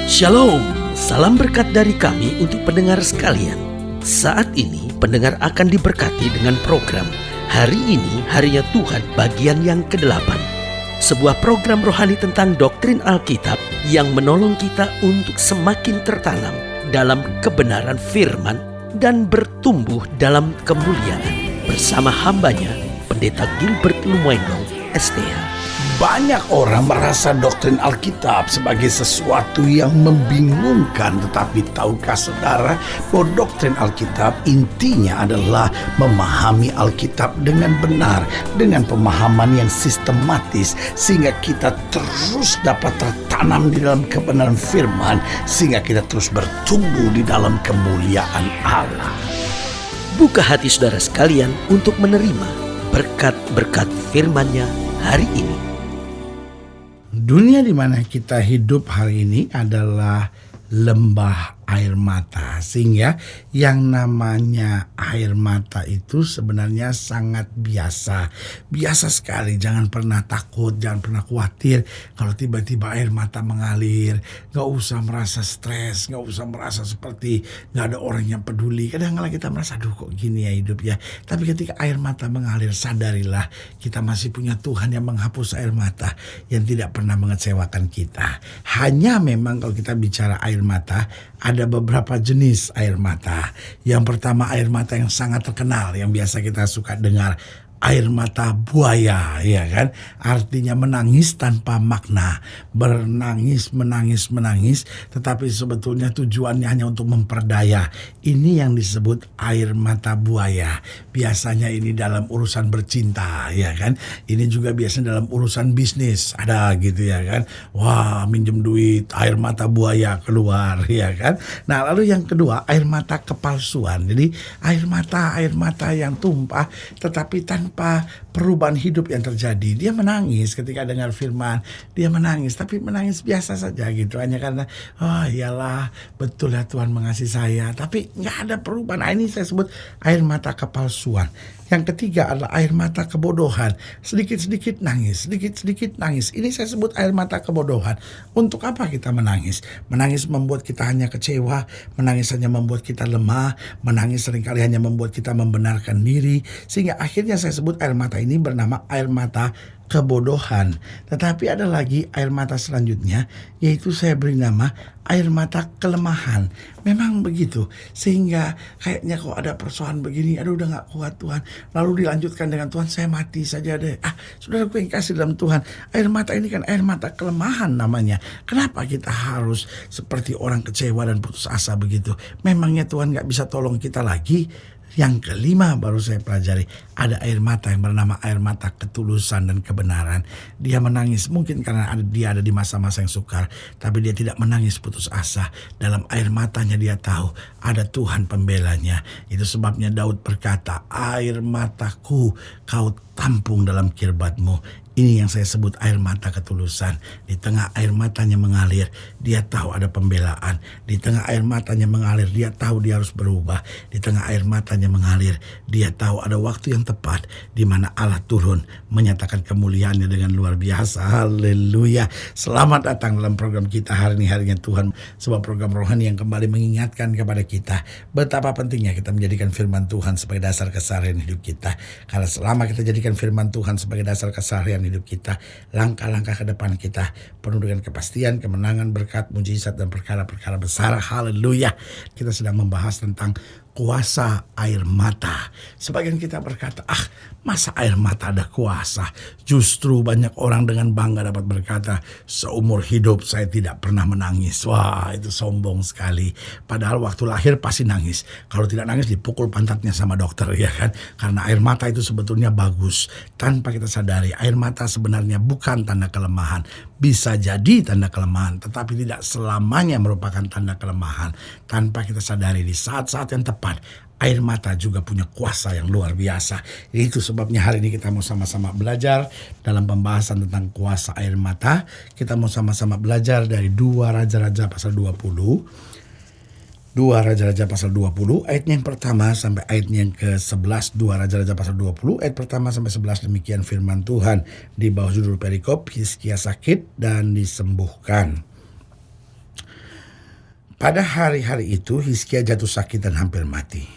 Shalom, salam berkat dari kami untuk pendengar sekalian. Saat ini pendengar akan diberkati dengan program Hari Ini Harinya Tuhan bagian yang ke-8. Sebuah program rohani tentang doktrin Alkitab yang menolong kita untuk semakin tertanam dalam kebenaran firman dan bertumbuh dalam kemuliaan. Bersama hambanya, Pendeta Gilbert Lumwendong, STH. Banyak orang merasa doktrin Alkitab sebagai sesuatu yang membingungkan. Tetapi tahukah saudara bahwa doktrin Alkitab intinya adalah memahami Alkitab dengan benar, dengan pemahaman yang sistematis, sehingga kita terus dapat tertanam di dalam kebenaran firman, sehingga kita terus bertumbuh di dalam kemuliaan Allah. Buka hati saudara sekalian untuk menerima berkat-berkat firman-Nya hari ini. Dunia di mana kita hidup hari ini adalah lembah air mata, sehingga yang namanya air mata itu sebenarnya sangat biasa sekali. Jangan pernah takut, jangan pernah khawatir kalau tiba-tiba air mata mengalir. Gak usah merasa stres, gak usah merasa seperti gak ada orang yang peduli. Kadang-kadang kita merasa, aduh kok gini ya hidup ya. Tapi ketika air mata mengalir, sadarilah kita masih punya Tuhan yang menghapus air mata, yang tidak pernah mengecewakan kita. Hanya memang kalau kita bicara air mata, ada beberapa jenis air mata. Yang pertama, air mata yang sangat terkenal, yang biasa kita suka dengar, air mata buaya, ya kan? Artinya menangis tanpa makna, menangis, tetapi sebetulnya tujuannya hanya untuk memperdaya. Ini yang disebut air mata buaya. Biasanya ini dalam urusan bercinta, ya kan? Ini juga biasanya dalam urusan bisnis, ada gitu ya kan? Wah, minjem duit, air mata buaya keluar, ya kan? Nah, lalu yang kedua, air mata kepalsuan. Jadi air mata yang tumpah, tetapi tanpa perubahan hidup yang terjadi. Dia menangis ketika dengar firman, dia menangis, tapi menangis biasa saja gitu, hanya karena oh iyalah betul ya Tuhan mengasihi saya, tapi nggak ada perubahan. Nah, ini saya sebut air mata kepalsuan. Yang ketiga adalah air mata kebodohan. Sedikit-sedikit nangis, sedikit-sedikit nangis. Ini saya sebut air mata kebodohan. Untuk apa kita menangis? Menangis membuat kita hanya kecewa, menangis hanya membuat kita lemah, menangis seringkali hanya membuat kita membenarkan diri, sehingga akhirnya saya sebut air mata ini bernama air mata kebodohan. Tetapi ada lagi air mata selanjutnya, yaitu saya beri nama air mata kelemahan. Memang begitu, sehingga kayaknya kok ada persoalan begini, aduh udah gak kuat Tuhan, lalu dilanjutkan dengan Tuhan saya mati saja deh. Saudara yang kasih dalam Tuhan, air mata ini kan air mata kelemahan namanya. Kenapa kita harus seperti orang kecewa dan putus asa begitu? Memangnya Tuhan gak bisa tolong kita lagi? Yang kelima baru saya pelajari, ada air mata yang bernama air mata ketulusan dan kebenaran. Dia menangis mungkin karena dia ada di masa-masa yang sukar, tapi dia tidak menangis putus asa. Dalam air matanya dia tahu ada Tuhan pembelanya. Itu sebabnya Daud berkata, air mataku kau tampung dalam kirbatmu. Ini yang saya sebut air mata ketulusan. Di tengah air matanya mengalir, dia tahu ada pembelaan. Di tengah air matanya mengalir, dia tahu dia harus berubah. Di tengah air matanya mengalir, dia tahu ada waktu yang tepat di mana Allah turun menyatakan kemuliaannya dengan luar biasa. Haleluya. Selamat datang dalam program kita hari ini, Harinya Tuhan. Sebuah program rohani yang kembali mengingatkan kepada kita betapa pentingnya kita menjadikan firman Tuhan sebagai dasar keseharian hidup kita. Karena selama kita jadikan firman Tuhan sebagai dasar keseharian hidup kita, langkah-langkah ke depan kita penuh dengan kepastian, kemenangan, berkat, mujizat, dan perkara-perkara besar. Haleluya. Kita sedang membahas tentang kuasa air mata. Sebagian kita berkata, masa air mata ada kuasa? Justru banyak orang dengan bangga dapat berkata, seumur hidup saya tidak pernah menangis. Wah, itu sombong sekali. Padahal waktu lahir pasti nangis. Kalau tidak nangis dipukul pantatnya sama dokter, ya kan? Karena air mata itu sebetulnya bagus. Tanpa kita sadari, air mata sebenarnya bukan tanda kelemahan. Bisa jadi tanda kelemahan, tetapi tidak selamanya merupakan tanda kelemahan. Tanpa kita sadari, di saat-saat yang tepat, air mata juga punya kuasa yang luar biasa. Itu sebabnya hari ini kita mau sama-sama belajar dalam pembahasan tentang kuasa air mata. Kita mau sama-sama belajar dari 2 Raja-Raja pasal 20. 2 Raja-Raja pasal 20, ayatnya yang pertama sampai ayatnya yang ke-11. 2 Raja-Raja pasal 20, ayat pertama sampai 11, demikian firman Tuhan. Di bawah judul perikop, Hizkia sakit dan disembuhkan. Pada hari-hari itu Hizkia jatuh sakit dan hampir mati.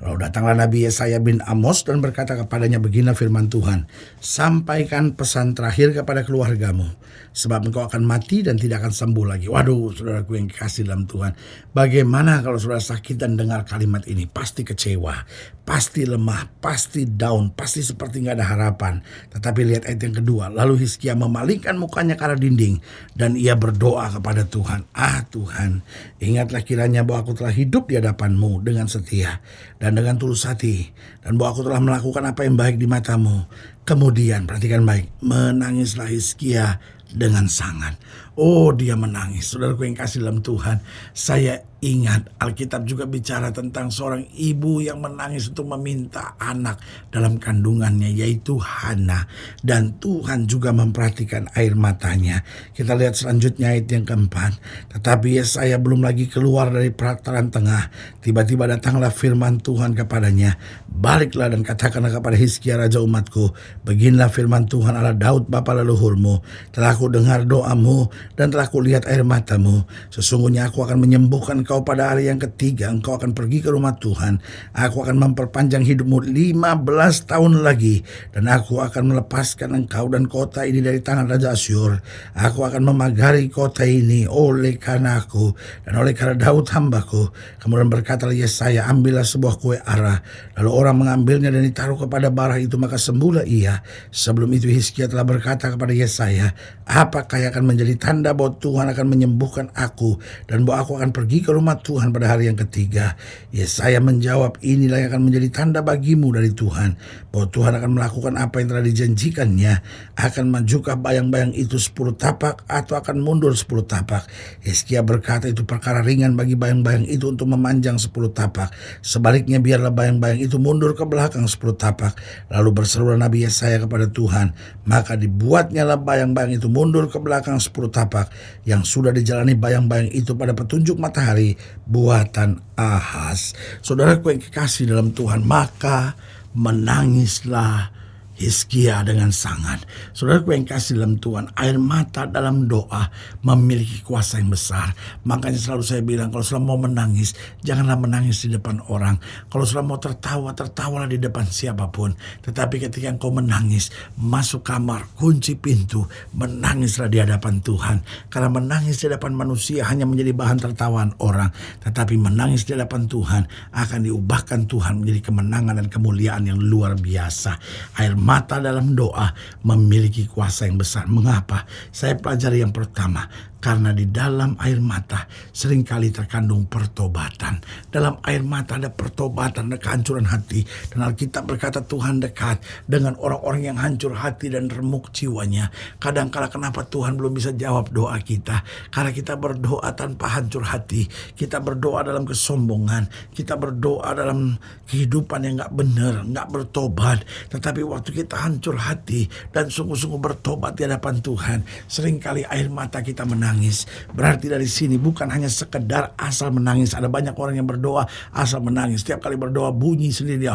Lalu datanglah Nabi Yesaya bin Amos dan berkata kepadanya, beginilah firman Tuhan, sampaikan pesan terakhir kepada keluargamu, sebab engkau akan mati dan tidak akan sembuh lagi. Waduh, saudaraku yang dikasih dalam Tuhan, bagaimana kalau saudara sakit dan dengar kalimat ini? Pasti kecewa, pasti lemah, pasti down, pasti seperti nggak ada harapan. Tetapi lihat ayat yang kedua, lalu Hizkia memalingkan mukanya ke arah dinding dan ia berdoa kepada Tuhan, Tuhan, ingatlah kiranya bahwa aku telah hidup di hadapanmu dengan setia dan dengan tulus hati, dan bahwa aku telah melakukan apa yang baik di matamu. Kemudian, perhatikan baik, menangislah Hizkia dengan sangat. Oh, dia menangis. Saudaraku yang kasih dalam Tuhan, saya ingat Alkitab juga bicara tentang seorang ibu yang menangis untuk meminta anak dalam kandungannya, yaitu Hana. Dan Tuhan juga memperhatikan air matanya. Kita lihat selanjutnya ayat yang keempat. Tetapi Yesaya belum lagi keluar dari pelataran tengah, tiba-tiba datanglah firman Tuhan kepadanya, baliklah dan katakanlah kepada Hizkia raja umatku, beginilah firman Tuhan Allah Daud bapa leluhurmu, telah aku dengar doamu dan telah aku lihat air matamu. Sesungguhnya aku akan menyembuhkan kau pada hari yang ketiga. Engkau akan pergi ke rumah Tuhan. Aku akan memperpanjang hidupmu 15 tahun lagi, dan aku akan melepaskan engkau dan kota ini dari tangan Raja Asyur. Aku akan memagari kota ini oleh karena aku dan oleh karena Daud hambaku. Kemudian berkatalah Yesaya, ambillah sebuah kue arah. Lalu orang mengambilnya dan ditaruh kepada bara itu, maka sembuhlah ia. Sebelum itu Hizkia telah berkata kepada Yesaya, apakah yang akan menjadi tanda bahwa Tuhan akan menyembuhkan aku dan bahwa aku akan pergi ke rumah Tuhan pada hari yang ketiga? Yesaya menjawab, inilah yang akan menjadi tanda bagimu dari Tuhan, bahwa Tuhan akan melakukan apa yang telah dijanjikannya. Akan majukah bayang-bayang itu 10 tapak atau akan mundur 10 tapak? Hizkia berkata, itu perkara ringan bagi bayang-bayang itu untuk memanjang 10 tapak. Sebaliknya biarlah bayang-bayang itu mundur ke belakang 10 tapak. Lalu berserulah Nabi Yesaya kepada Tuhan, maka dibuatnyalah bayang-bayang itu mundur ke belakang 10 tapak, yang sudah dijalani bayang-bayang itu pada petunjuk matahari buatan Ahaz. Saudaraku yang kekasih dalam Tuhan, maka menangislah Hizkia dengan sangat. Saudaraku yang kasih dalam Tuhan, air mata dalam doa memiliki kuasa yang besar. Makanya selalu saya bilang, kalau sudah mau menangis, janganlah menangis di depan orang. Kalau sudah mau tertawa, tertawalah di depan siapapun. Tetapi ketika engkau menangis, masuk kamar, kunci pintu, menangislah di hadapan Tuhan. Karena menangis di hadapan manusia hanya menjadi bahan tertawaan orang. Tetapi menangis di hadapan Tuhan akan diubahkan Tuhan menjadi kemenangan dan kemuliaan yang luar biasa. Air mata dalam doa memiliki kuasa yang besar. Mengapa? Saya pelajari yang pertama, karena di dalam air mata seringkali terkandung pertobatan. Dalam air mata ada pertobatan, ada kehancuran hati. Dan Alkitab berkata Tuhan dekat dengan orang-orang yang hancur hati dan remuk jiwanya. Kadangkala kenapa Tuhan belum bisa jawab doa kita? Karena kita berdoa tanpa hancur hati. Kita berdoa dalam kesombongan. Kita berdoa dalam kehidupan yang gak benar, gak bertobat. Tetapi waktu kita hancur hati dan sungguh-sungguh bertobat di hadapan Tuhan, seringkali air mata kita menangis. Berarti dari sini bukan hanya sekedar asal menangis. Ada banyak orang yang berdoa asal menangis. Setiap kali berdoa bunyi sendiri dia.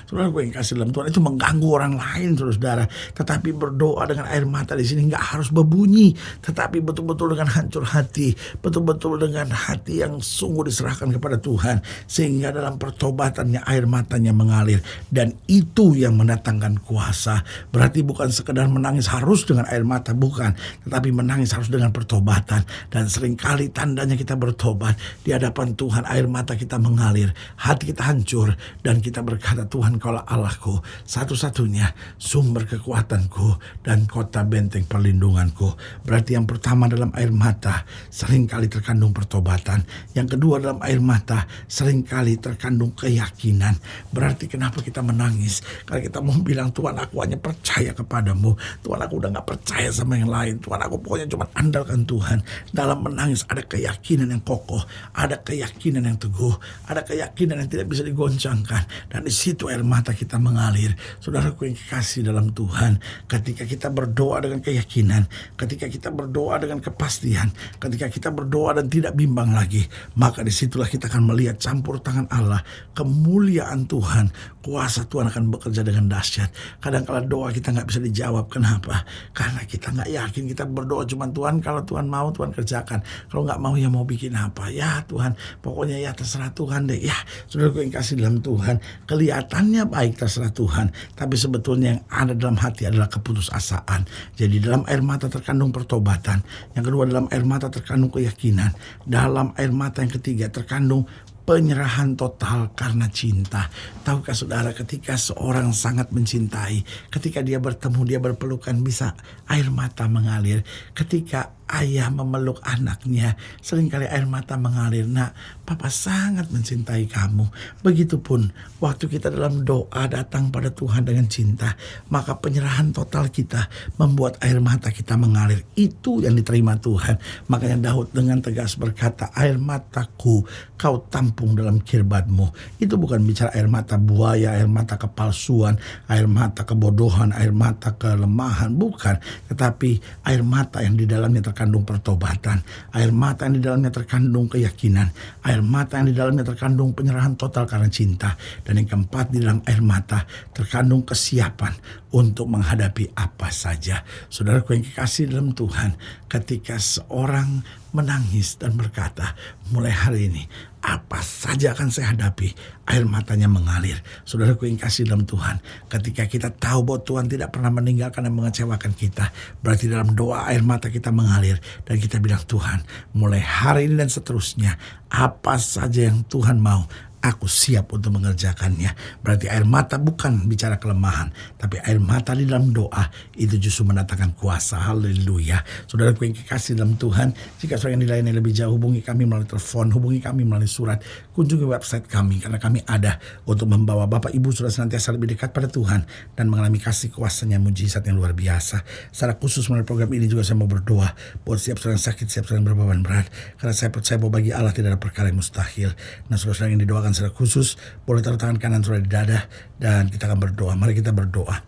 Saudara gue yang kasih dalam Tuhan, itu mengganggu orang lain, saudara. Tetapi berdoa dengan air mata di sini nggak harus berbunyi, tetapi betul-betul dengan hancur hati, betul-betul dengan hati yang sungguh diserahkan kepada Tuhan, sehingga dalam pertobatannya air matanya mengalir, dan itu yang mendatangkan kuasa. Berarti bukan sekedar menangis harus dengan air mata, bukan, tetapi menangis harus dengan pertobatan. Dan seringkali tandanya kita bertobat di hadapan Tuhan, air mata kita mengalir, hati kita hancur, dan kita berkata, Tuhan kaulah Allahku, satu-satunya sumber kekuatanku dan kota benteng perlindunganku. Berarti yang pertama, dalam air mata seringkali terkandung pertobatan. Yang kedua, dalam air mata seringkali terkandung keyakinan. Berarti kenapa kita menangis? Karena kita mau bilang, Tuhan aku hanya percaya kepadamu, Tuhan aku udah gak percaya sama yang lain, Tuhan aku pokoknya cuma andalkan Tuhan. Dalam menangis ada keyakinan yang kokoh, ada keyakinan yang teguh, ada keyakinan yang tidak bisa digoncangkan, dan di situ air mata kita mengalir. Saudaraku yang kekasih dalam Tuhan, ketika kita berdoa dengan keyakinan, ketika kita berdoa dengan kepastian, ketika kita berdoa dan tidak bimbang lagi, maka disitulah kita akan melihat campur tangan Allah, kemuliaan Tuhan, kuasa Tuhan akan bekerja dengan dahsyat. Kadang-kala doa kita nggak bisa dijawab. Kenapa? Karena kita nggak yakin. Kita berdoa Cuma Tuhan, kalau Tuhan mau Tuhan kerjakan. Kalau nggak mau ya mau bikin apa? Ya Tuhan, pokoknya ya terserah Tuhan deh. Ya, saudaraku yang kasih dalam Tuhan, kelihatannya baik terserah Tuhan, tapi sebetulnya yang ada dalam hati adalah keputusasaan. Jadi dalam air mata terkandung pertobatan. Yang kedua, dalam air mata terkandung keyakinan. Dalam air mata yang ketiga terkandung penyerahan total karena cinta. Tahukah saudara, ketika seorang sangat mencintai, ketika dia bertemu, dia berpelukan, bisa air mata mengalir. Ketika ayah memeluk anaknya, seringkali air mata mengalir. Nak, Papa sangat mencintai kamu. Begitupun waktu kita dalam doa datang pada Tuhan dengan cinta, maka penyerahan total kita membuat air mata kita mengalir. Itu yang diterima Tuhan. Makanya Daud dengan tegas berkata, air mataku kau tampung dalam kirbatmu. Itu bukan bicara air mata buaya, air mata kepalsuan, air mata kebodohan, air mata kelemahan, bukan. Tetapi air mata yang di dalamnya terkandung pertobatan, air mata yang di dalamnya terkandung keyakinan, air mata yang di dalamnya terkandung penyerahan total karena cinta. Dan yang keempat, di dalam air mata terkandung kesiapan untuk menghadapi apa saja. Saudaraku yang kekasih dalam Tuhan, ketika seorang menangis dan berkata, mulai hari ini apa saja akan saya hadapi, air matanya mengalir. Saudaraku yang kasih dalam Tuhan, ketika kita tahu bahwa Tuhan tidak pernah meninggalkan dan mengecewakan kita, berarti dalam doa air mata kita mengalir. Dan kita bilang, Tuhan, mulai hari ini dan seterusnya, apa saja yang Tuhan mau, aku siap untuk mengerjakannya. Berarti air mata bukan bicara kelemahan, tapi air mata di dalam doa itu justru mendatangkan kuasa. Haleluya. Saudaraku yang kekasih dalam Tuhan, jika saudara yang dilayani lebih jauh, hubungi kami melalui telepon, hubungi kami melalui surat, kunjungi website kami, karena kami ada untuk membawa Bapak Ibu sudah senantiasa lebih dekat pada Tuhan dan mengalami kasih kuasanya, mujizat yang luar biasa. Secara khusus melalui program ini juga saya mau berdoa buat setiap saudara yang sakit, setiap saudara yang berbeban berat, karena saya percaya bahwa bagi Allah tidak ada perkara yang mustahil. Nah, saudara yang didoakan secara khusus, boleh taruh tangan kanan saudara di dada dan kita akan berdoa. Mari kita berdoa.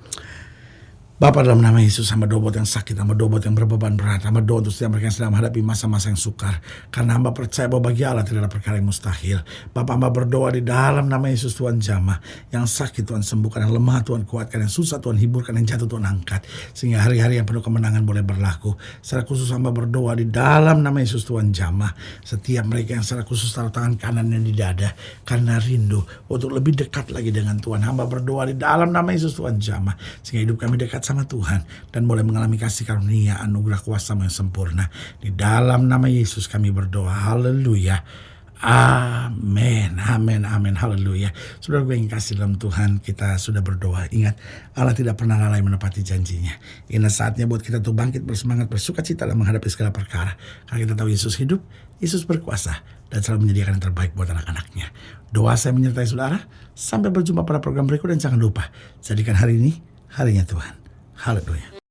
Bapa, dalam nama Yesus, hamba doa buat yang sakit, hamba doa buat yang berbeban berat, hamba doa untuk setiap mereka yang sedang menghadapi masa-masa yang sukar, karena hamba percaya bahwa bagi Allah tidak ada perkara yang mustahil. Bapa, hamba berdoa di dalam nama Yesus, Tuhan jamah, yang sakit Tuhan sembuhkan, yang lemah Tuhan kuatkan, yang susah Tuhan hiburkan, yang jatuh Tuhan angkat, sehingga hari-hari yang penuh kemenangan boleh berlaku. Secara khusus hamba berdoa di dalam nama Yesus, Tuhan jamah setiap mereka yang secara khusus taruh tangan kanannya di dada karena rindu untuk lebih dekat lagi dengan Tuhan. Hamba berdoa di dalam nama Yesus, Tuhan jamah sehingga hidup kami dekat sama Tuhan dan boleh mengalami kasih karunia, anugerah kuasa yang sempurna. Di dalam nama Yesus kami berdoa. Haleluya. Amin, amin, amin, haleluya. Saudara gue yang kasih dalam Tuhan, kita sudah berdoa. Ingat, Allah tidak pernah lalai menepati janjinya. Ini saatnya buat kita tuh bangkit bersemangat, bersuka cita dalam menghadapi segala perkara. Karena kita tahu Yesus hidup, Yesus berkuasa, dan selalu menyediakan yang terbaik buat anak-anaknya. Doa saya menyertai saudara. Sampai berjumpa pada program berikut, dan jangan lupa, jadikan hari ini harinya Tuhan. Haleluya.